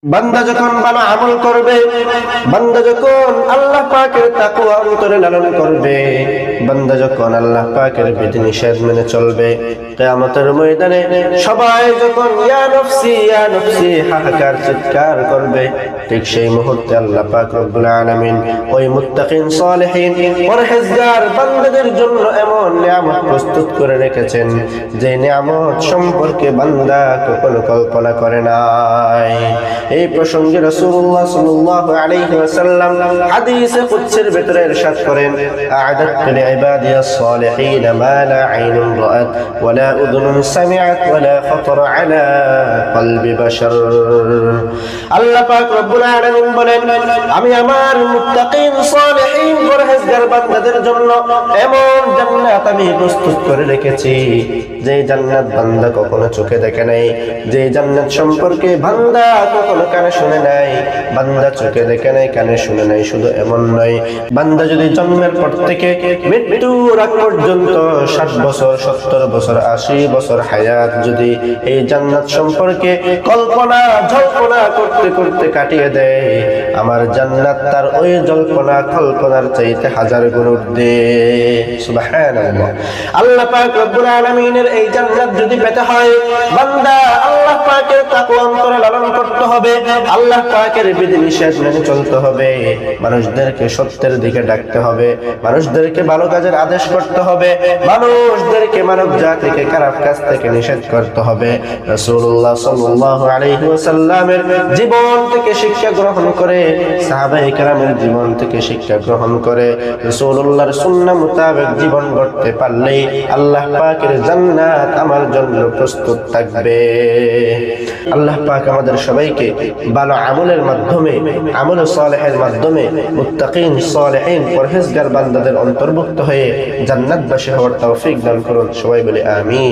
বান্দা যখন ভালো আমল করবে, বান্দা যখন আল্লাহ পাকের তাকওয়া অন্তরে লালন করবে, বান্দা যখন আল্লাহ পাকের বিধিনিষেধ মেনে চলবে, কিয়ামতের ময়দানে সবাই যখন ইয়া নফসি হাহাকার চিৎকার করবে, ঠিক সেই মুহূর্তে আল্লাহ পাক রব্বুল আলামিন ওই মুত্তাকিন সালেহিন পরহেজগার বান্দাদের জন্য এমন নিয়ামত প্রস্তুত করে রেখেছেন যে নিয়ামত সম্পর্কে বান্দা কখনো কল্পনা করে নাই। এই প্রসঙ্গে রাসূলুল্লাহ সাল্লাল্লাহু আলাইহি ওয়াসাল্লাম হাদিসে কুদসির ভিতরে ইরশাদ করেন, আ'দাতু লিইবাদিয়াস সালিহিন মা লা আইনুন রাআত ওয়া লা উযুনুন সামিআত ওয়া লা খাতারা আলা কলবি বাশার। আল্লাহ পাক রব্বুল আলামিন বলেন, আমি আমার মুত্তাকিন সালিহিন পরহেজগার বান্দাদের জন্য এমন জান্নাত আমি প্রস্তুত করে রেখেছি যে জান্নাত বান্দা কখনো চোখে দেখে নাই, যে জান্নাত সম্পর্কে বান্দা কখনো কানে শুনে নাই, বান্দা চোখে দেখে নাই, কানে শুনে নাই। শুধু এমন নয়, বান্দা যদি জন্মের পর থেকে মৃত্যুর আগ পর্যন্ত 60 বছর 70 বছর 80 বছর হায়াত যদি এই জান্নাত সম্পর্কে কল্পনা জল্পনা করতে করতে কাটিয়ে দেয়, আমার জান্নাত তার ওই জল্পনা কল্পনার চাইতে 1000 গুণ ঊর্ধ্বে। সুবহানাল্লাহ। আল্লাহ পাক রব্বুল আলামিনের এই জান্নাত যদি পেতে হয়, বান্দা আল্লাহ পাকের তাকওয়া অন্তরে লালন করতে হবে, আল্লাহ পাকের বিধিনিষেধ মেনে চলতে হবে, মানুষদেরকে সত্যের দিকে ডাকতে হবে, মানুষদেরকে ভালো কাজের আদেশ করতে হবে, মানুষদেরকে মানব জাতিকে খারাপ কাজ থেকে নিষেধ করতে হবে। রাসূলুল্লাহ সাল্লাল্লাহু আলাইহি ওয়াসাল্লামের জীবন থেকে শিক্ষা গ্রহণ করে, সাহাবায়ে কেরামের জীবন থেকে শিক্ষা গ্রহণ করে, রাসূলুল্লাহর সুন্নাহ মোতাবেক জীবন গড়তে পারলেই আল্লাহ পাকের জান্নাত আমার জন্য প্রস্তুত থাকবে। আল্লাহ পাক আমাদের সবাইকে ভালো আমলের মাধ্যমে, আমলে সালেহের মাধ্যমে মুত্তাকিন সালেহিন পরহেজগার বান্দাদের অন্তর্ভুক্ত হয়ে জান্নাতবাসী হওয়ার তৌফিক দান করুন। সবাই বলে আমিন।